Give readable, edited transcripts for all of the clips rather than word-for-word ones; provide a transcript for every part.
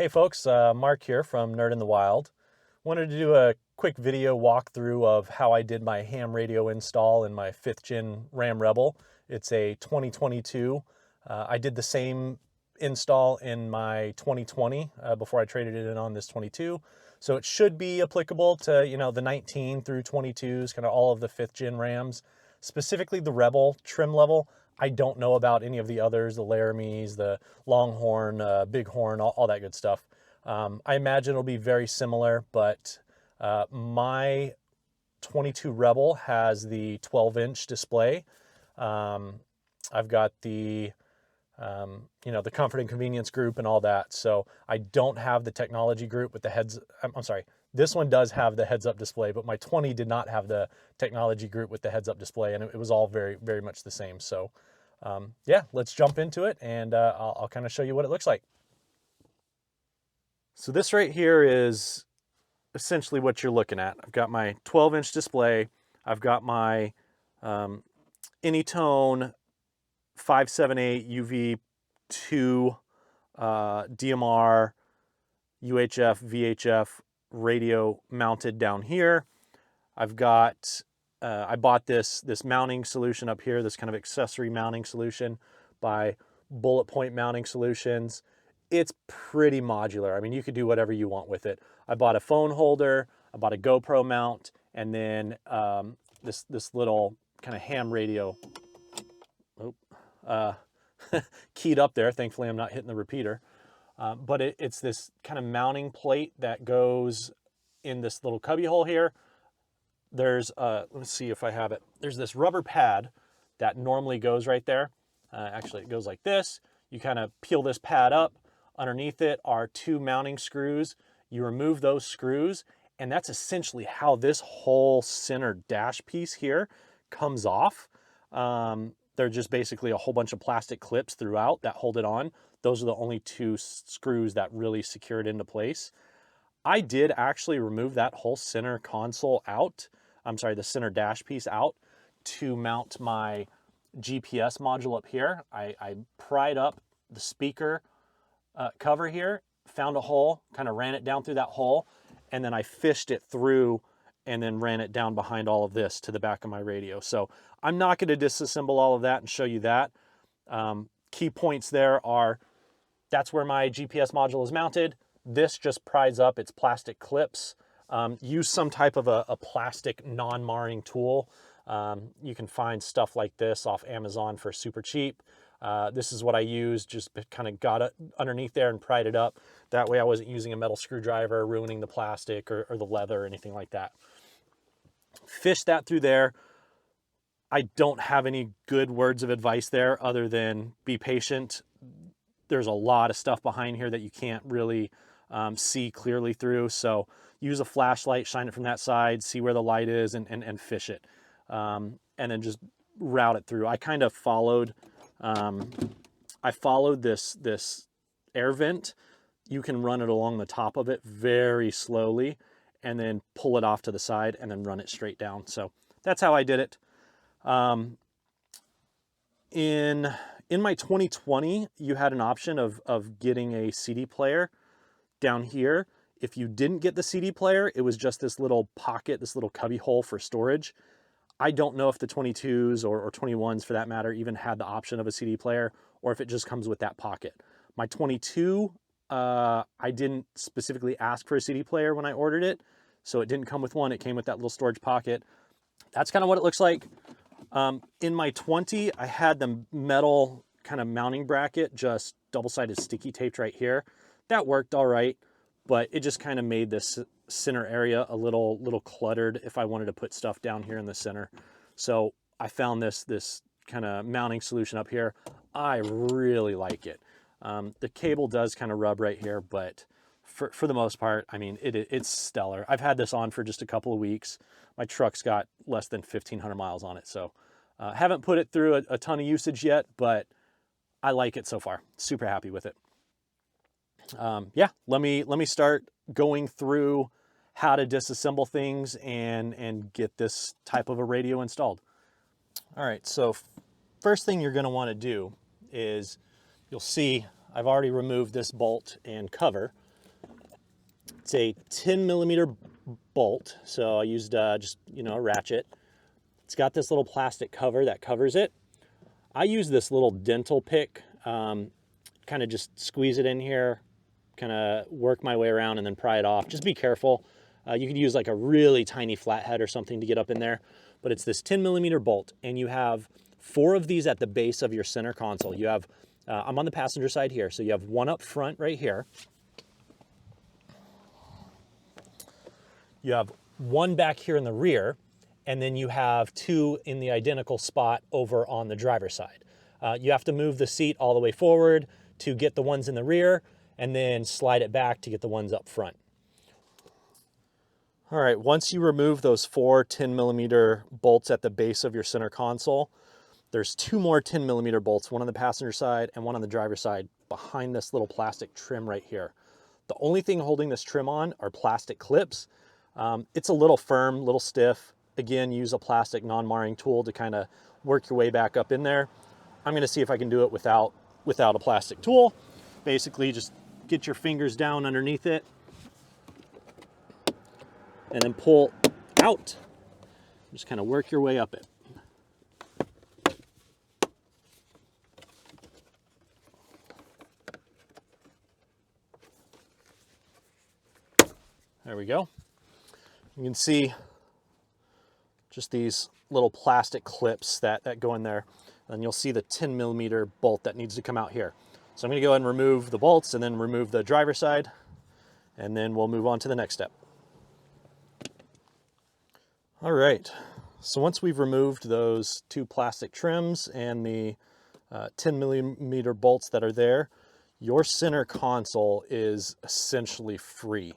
Hey folks, Mark here from Nerd in the Wild. Wanted to do a quick video walkthrough of how I did my ham radio install in my 5th gen Ram Rebel. It's a 2022. I did the same install in my 2020 before I traded it in on this 22. So it should be applicable to, the 19 through 22s, kind of all of the 5th gen Rams, specifically the Rebel trim level. I don't know about any of the others, the Laramies, the Longhorn, Bighorn, all that good stuff. I imagine it'll be very similar, but my 22 Rebel has the 12-inch display. I've got the, the comfort and convenience group and all that. So I don't have the technology group with the heads. I'm sorry. This one does have the heads-up display, but my 20 did not have the technology group with the heads-up display, and it was all very, very much the same. So, yeah, let's jump into it, and I'll kind of show you what it looks like. So this right here is essentially what you're looking at. I've got my 12-inch display. I've got my AnyTone AT-D578UV DMR UHF VHF radio mounted down here. I've got I bought this mounting solution up here, this kind of accessory mounting solution by Bullet Point Mounting Solutions. It's pretty modular. I mean, you could do whatever you want with it. I bought a phone holder, I bought a GoPro mount, and then this little kind of ham radio keyed up there. Thankfully, I'm not hitting the repeater. But it's this kind of mounting plate that goes in this little cubby hole here. There's, let me see if I have it. There's this rubber pad that normally goes right there. Actually, it goes like this. You kind of peel this pad up. Underneath it are 2 mounting screws. You remove those screws, and that's essentially how this whole center dash piece here comes off. They're just basically a whole bunch of plastic clips throughout that hold it on. Those are the only 2 screws that really secure it into place. I did actually remove that whole center console out. I'm sorry, the center dash piece out to mount my GPS module up here. I pried up the speaker cover here, found a hole, kind of ran it down through that hole, and then I fished it through and then ran it down behind all of this to the back of my radio. So I'm not going to disassemble all of that and show you that. Key points there are, that's where my GPS module is mounted. This just pries up its plastic clips. Use some type of a plastic non-marring tool. You can find stuff like this off Amazon for super cheap. This is what I used, just kind of got it underneath there and pried it up. That way I wasn't using a metal screwdriver, ruining the plastic or the leather or anything like that. Fish that through there. I don't have any good words of advice there other than be patient. There's a lot of stuff behind here that you can't really see clearly through. So use a flashlight, shine it from that side, see where the light is, and fish it. And then just route it through. I kind of followed, this air vent. You can run it along the top of it very slowly and then pull it off to the side and then run it straight down. So that's how I did it. In my 2020, you had an option of getting a CD player down here. If you didn't get the CD player, it was just this little pocket, this little cubby hole for storage. I don't know if the 22s or 21s for that matter even had the option of a CD player or if it just comes with that pocket. My 22, I didn't specifically ask for a CD player when I ordered it, so it didn't come with one. It came with that little storage pocket. That's kind of what it looks like. In my 20, I had the metal kind of mounting bracket, just double-sided sticky taped right here. That worked all right, but it just kind of made this center area a little cluttered if I wanted to put stuff down here in the center. So I found this kind of mounting solution up here. I really like it. The cable does kind of rub right here, but for the most part, I mean, it's stellar. I've had this on for just a couple of weeks. My truck's got less than 1,500 miles on it, so haven't put it through a ton of usage yet, but I like it so far. Super happy with it. Yeah, let me start going through how to disassemble things and get this type of a radio installed. All right, so first thing you're going to want to do is, you'll see I've already removed this bolt and cover. It's a 10mm bolt, so I used just, you know, a ratchet. It's got this little plastic cover that covers it. I use this little dental pick, kind of just squeeze it in here, kind of work my way around and then pry it off. Just be careful. You could use like a really tiny flathead or something to get up in there, but it's this 10mm bolt, and you have 4 of these at the base of your center console. You have, I'm on the passenger side here, so you have 1 up front right here. You have 1 back here in the rear, and then you have 2 in the identical spot over on the driver's side. You have to move the seat all the way forward to get the ones in the rear, and then slide it back to get the ones up front. All right, once you remove those 4 10mm bolts at the base of your center console, there's 2 more 10mm bolts, 1 on the passenger side and 1 on the driver's side behind this little plastic trim right here. The only thing holding this trim on are plastic clips. It's a little firm, a little stiff. Again, use a plastic non-marring tool to kind of work your way back up in there. I'm gonna see if I can do it without a plastic tool. Basically, just get your fingers down underneath it and then pull out. Just kind of work your way up it. There we go. You can see just these little plastic clips that go in there, and you'll see the 10mm bolt that needs to come out here. So I'm going to go ahead and remove the bolts and then remove the driver's side, and then we'll move on to the next step. All right, so once we've removed those 2 plastic trims and the 10mm bolts that are there, your center console is essentially free.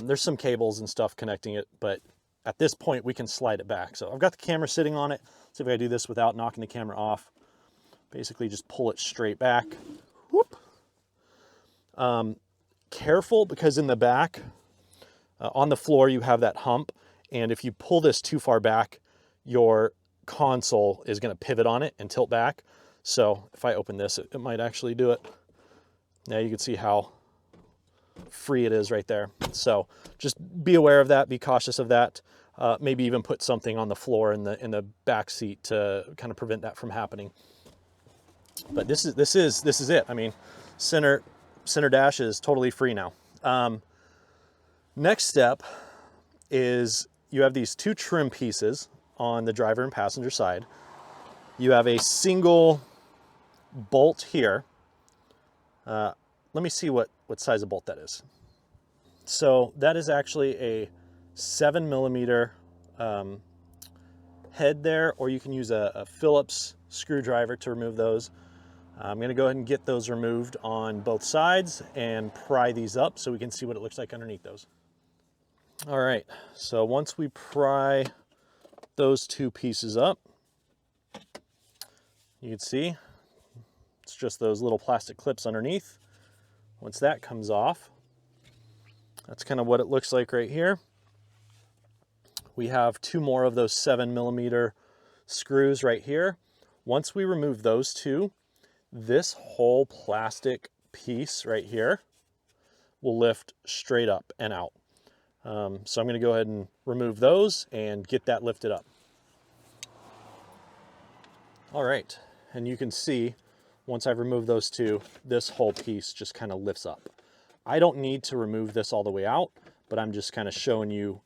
There's some cables and stuff connecting it, but at this point we can slide it back. So I've got the camera sitting on it. Let's see if I do this without knocking the camera off. Basically just pull it straight back. Whoop. Careful, because in the back, on the floor, you have that hump. And if you pull this too far back, your console is going to pivot on it and tilt back. So if I open this, it might actually do it. Now you can see how free it is right there. So just be aware of that, be cautious of that. Maybe even put something on the floor in the back seat to kind of prevent that from happening. But this is it. I mean, center dash is totally free now. Next step is you have these 2 trim pieces on the driver and passenger side. You have a single bolt here. Let me see what size of bolt that is. So that is actually a 7mm head there, or you can use a Phillips screwdriver to remove those. I'm going to go ahead and get those removed on both sides and pry these up so we can see what it looks like underneath those. All right, so once we pry those 2 pieces up, you can see it's just those little plastic clips underneath. Once that comes off, that's kind of what it looks like right here. We have 2 more of those 7mm screws right here. Once we remove those 2, this whole plastic piece right here will lift straight up and out. So I'm going to go ahead and remove those and get that lifted up. All right, and you can see once I've removed those 2, this whole piece just kind of lifts up. I don't need to remove this all the way out, but I'm just kind of showing you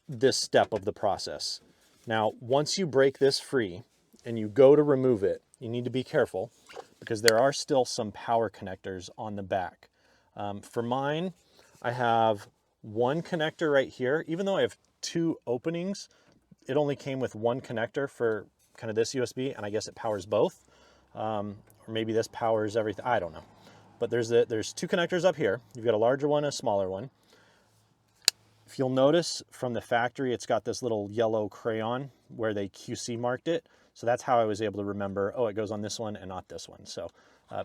this step of the process. Now, once you break this free and you go to remove it, you need to be careful because there are still some power connectors on the back. For mine, I have 1 connector right here. Even though I have 2 openings, it only came with 1 connector for kind of this USB, and I guess it powers both. Or maybe this powers everything, I don't know. But there's 2 connectors up here. You've got a larger one, a smaller one. If you'll notice from the factory, it's got this little yellow crayon where they QC marked it. So that's how I was able to remember, oh, it goes on this one and not this one. So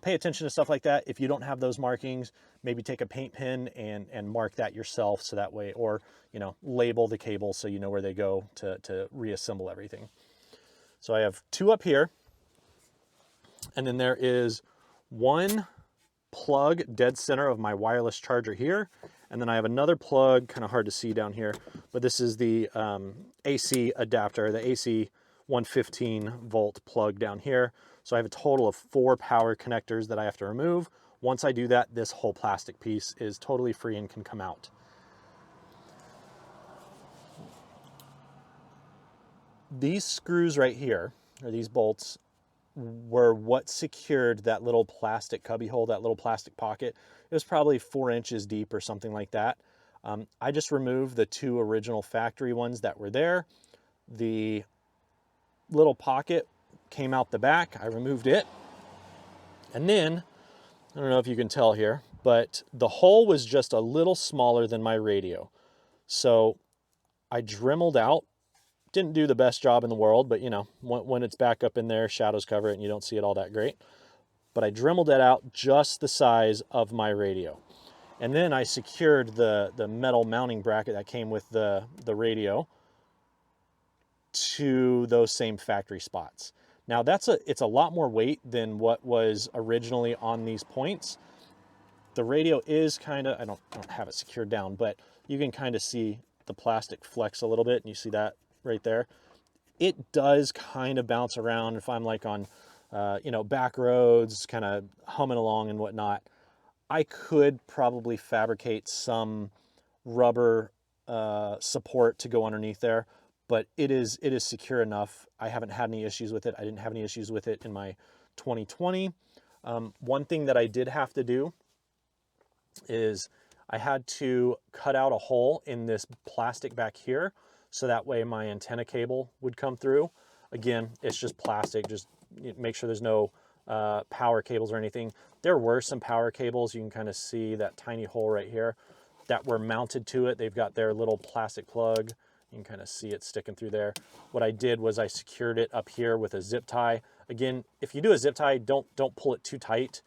pay attention to stuff like that. If you don't have those markings, maybe take a paint pen and mark that yourself so that way, or, you know, label the cables so you know where they go to reassemble everything. So I have 2 up here, and then there is 1 plug dead center of my wireless charger here. And then I have another plug, kind of hard to see down here, but this is the AC adapter, the AC 115 volt plug down here. So I have a total of 4 power connectors that I have to remove. Once I do that, this whole plastic piece is totally free and can come out. These screws right here, or these bolts, were what secured that little plastic cubby hole, that little plastic pocket. It was probably 4 inches deep or something like that. I just removed the 2 original factory ones that were there. The little pocket came out the back. I removed it. And then, I don't know if you can tell here, but the hole was just a little smaller than my radio. So I dremeled out. Didn't do the best job in the world, but you know, when it's back up in there, shadows cover it and you don't see it all that great. But I dremeled it out just the size of my radio. And then I secured the metal mounting bracket that came with the radio to those same factory spots. Now it's a lot more weight than what was originally on these points. The radio is kind of, I don't have it secured down, but you can kind of see the plastic flex a little bit, and you see that right there. It does kind of bounce around if I'm like on, you know, back roads, kind of humming along and whatnot. I could probably fabricate some rubber support to go underneath there, but it is secure enough. I haven't had any issues with it. I didn't have any issues with it in my 2020. One thing that I did have to do is I had to cut out a hole in this plastic back here, so that way my antenna cable would come through. Again, it's just plastic, just make sure there's no power cables or anything. There were some power cables, you can kind of see that tiny hole right here, that were mounted to it. They've got their little plastic plug. You can kind of see it sticking through there. What I did was I secured it up here with a zip tie. Again, if you do a zip tie, don't pull it too tight.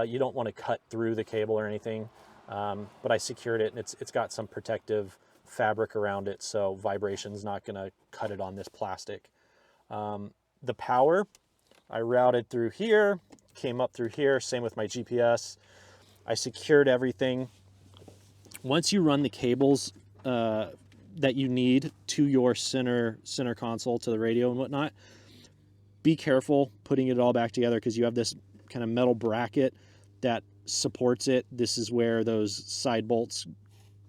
You don't want to cut through the cable or anything. But I secured it, and it's got some protective fabric around it, so vibration's not going to cut it on this plastic. The power, I routed through here, came up through here, same with my GPS. I secured everything. Once you run the cables that you need to your center console, to the radio and whatnot, be careful putting it all back together, because you have this kind of metal bracket that supports it. This is where those side bolts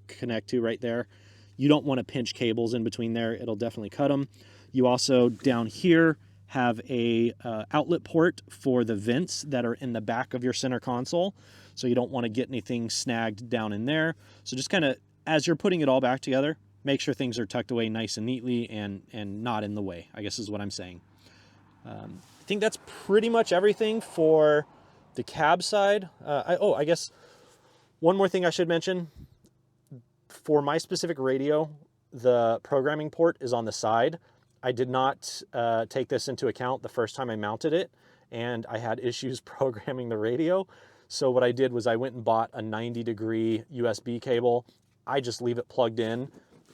connect to right there. You don't want to pinch cables in between there. It'll definitely cut them. You also down here have a outlet port for the vents that are in the back of your center console. So you don't want to get anything snagged down in there. So just kind of, as you're putting it all back together, make sure things are tucked away nice and neatly and not in the way, I guess is what I'm saying. I think that's pretty much everything for the cab side. I guess one more thing I should mention. For my specific radio, the programming port is on the side. I did not take this into account the first time I mounted it, and I had issues programming the radio. So what I did was I went and bought a 90-degree USB cable. I just leave it plugged in,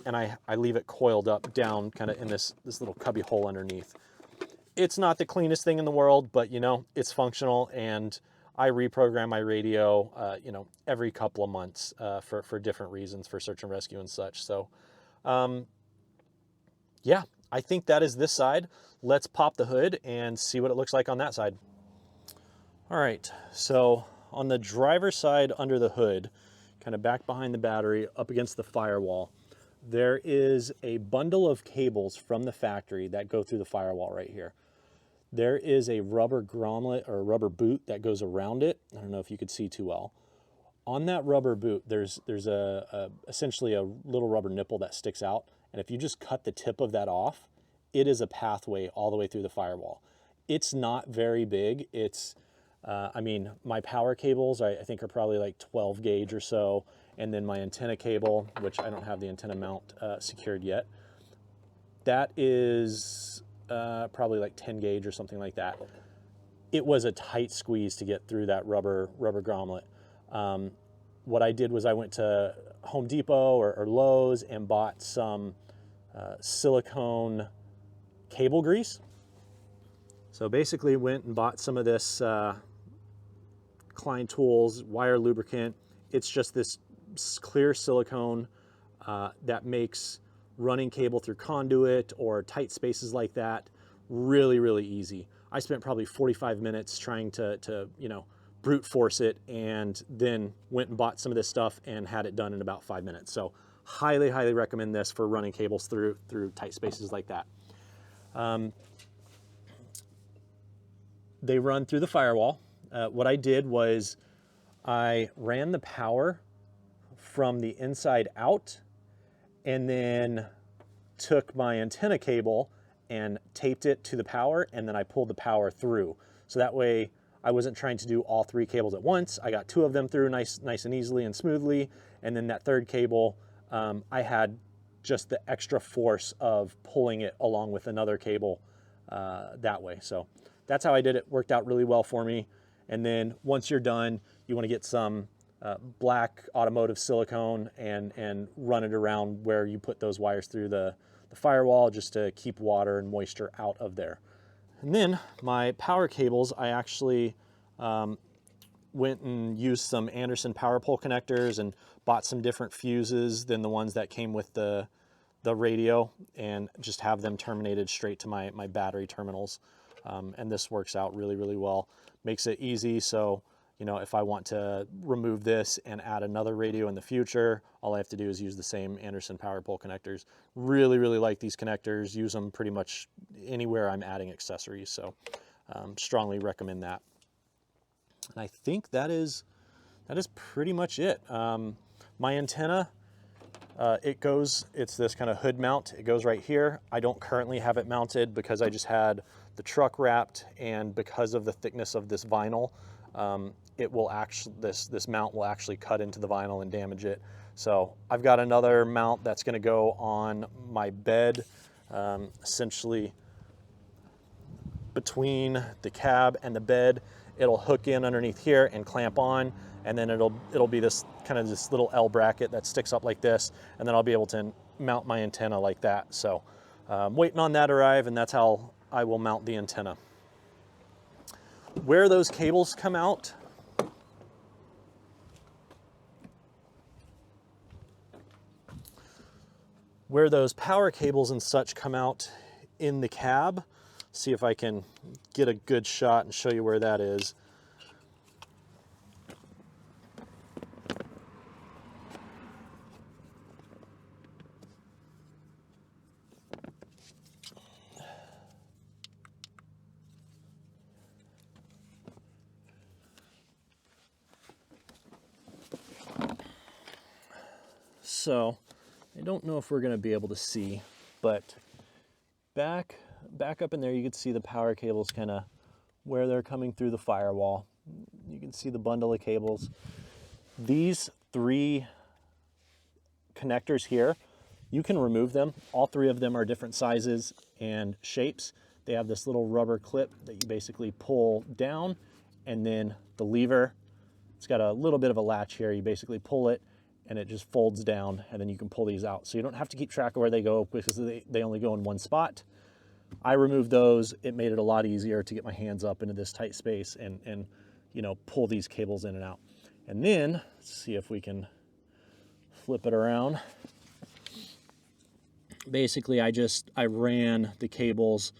and I leave it coiled up down kind of in this little cubby hole underneath. It's not the cleanest thing in the world, but you know, it's functional, and I reprogram my radio, you know, every couple of months for different reasons, for search and rescue and such. So, yeah, I think that is this side. Let's pop the hood and see what it looks like on that side. All right, so on the driver's side under the hood, kind of back behind the battery, up against the firewall, there is a bundle of cables from the factory that go through the firewall right here. There is a rubber grommet or rubber boot that goes around it. I don't know if you could see too well. On that rubber boot, there's essentially a little rubber nipple that sticks out. And if you just cut the tip of that off, it is a pathway all the way through the firewall. It's not very big. It's, I mean, my power cables, I think are probably like 12 gauge or so. And then my antenna cable, which I don't have the antenna mount secured yet, that is probably like 10 gauge or something like that. It was a tight squeeze to get through that rubber grommet. What I did was I went to Home Depot or Lowe's and bought some silicone cable grease. So basically went and bought some of this Klein tools, wire lubricant. It's just this clear silicone that makes running cable through conduit or tight spaces like that really, really easy. I spent probably 45 minutes trying to you know, brute force it, and then went and bought some of this stuff and had it done in about 5 minutes. So highly, highly recommend this for running cables through tight spaces like that. They run through the firewall. What I did was I ran the power from the inside out, and then took my antenna cable and taped it to the power, and then I pulled the power through. So that way I wasn't trying to do all 3 cables at once. I got 2 of them through nice and easily and smoothly, and then that 3rd cable, I had just the extra force of pulling it along with another cable that way. So that's how I did it. Worked out really well for me. And then once you're done, you want to get some black automotive silicone and run it around where you put those wires through the firewall, just to keep water and moisture out of there. And then my power cables, I actually went and used some Anderson power pole connectors and bought some different fuses than the ones that came with the radio, and just have them terminated straight to my battery terminals. And this works out really, really well. Makes it easy. So, you know, if I want to remove this and add another radio in the future, all I have to do is use the same Anderson power pole connectors. Really, really like these connectors. Use them pretty much anywhere I'm adding accessories. So strongly recommend that. And I think that is pretty much it. My antenna, it's this kind of hood mount. It goes right here. I don't currently have it mounted because I just had the truck wrapped, and because of the thickness of this vinyl, it will actually, this mount will actually cut into the vinyl and damage it. So I've got another mount that's going to go on my bed, essentially between the cab and the bed. It'll hook in underneath here and clamp on, and then it'll be this kind of this little L bracket that sticks up like this, and then I'll be able to mount my antenna like that. So waiting on that to arrive, and that's how I will mount the antenna. Where those cables come out, where those power cables and such come out in the cab, see if I can get a good shot and show you where that is. So I don't know if we're going to be able to see, but back up in there you can see the power cables kind of where they're coming through the firewall. You can see the bundle of cables. These 3 connectors here, you can remove them. All 3 of them are different sizes and shapes. They have this little rubber clip that you basically pull down, and then the lever, it's got a little bit of a latch here. You basically pull it and it just folds down, and then you can pull these out. So you don't have to keep track of where they go because they only go in one spot. I removed those. It made it a lot easier to get my hands up into this tight space and you know, pull these cables in and out. And then let's see if we can flip it around. Basically, I ran the cables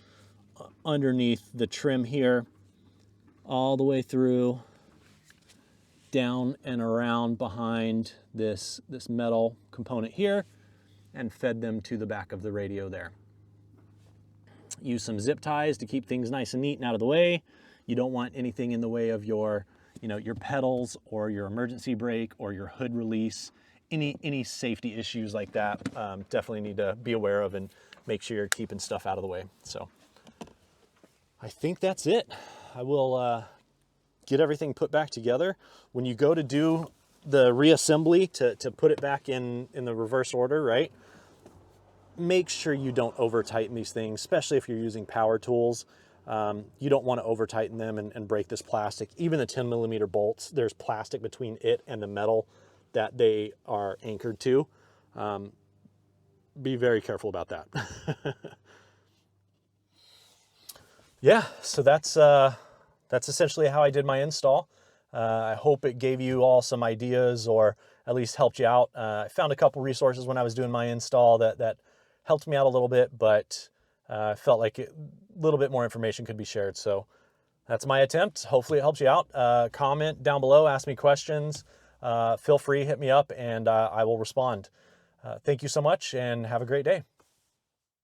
underneath the trim here all the way through, down and around behind this metal component here, and fed them to the back of the radio there. Use some zip ties to keep things nice and neat and out of the way. You don't want anything in the way of your, you know, your pedals or your emergency brake or your hood release. Any safety issues like that, definitely need to be aware of and make sure you're keeping stuff out of the way. So I think that's it. I will get everything put back together. When you go to do the reassembly to put it back in the reverse order, right? Make sure you don't over tighten these things, especially if you're using power tools. You don't want to over tighten them and break this plastic. Even the 10mm bolts, there's plastic between it and the metal that they are anchored to. Be very careful about that. Yeah, so that's essentially how I did my install. I hope it gave you all some ideas or at least helped you out. I found a couple resources when I was doing my install that helped me out a little bit, but I felt like a little bit more information could be shared. So that's my attempt. Hopefully it helps you out. Comment down below, ask me questions. Feel free, hit me up, and I will respond. Thank you so much, and have a great day.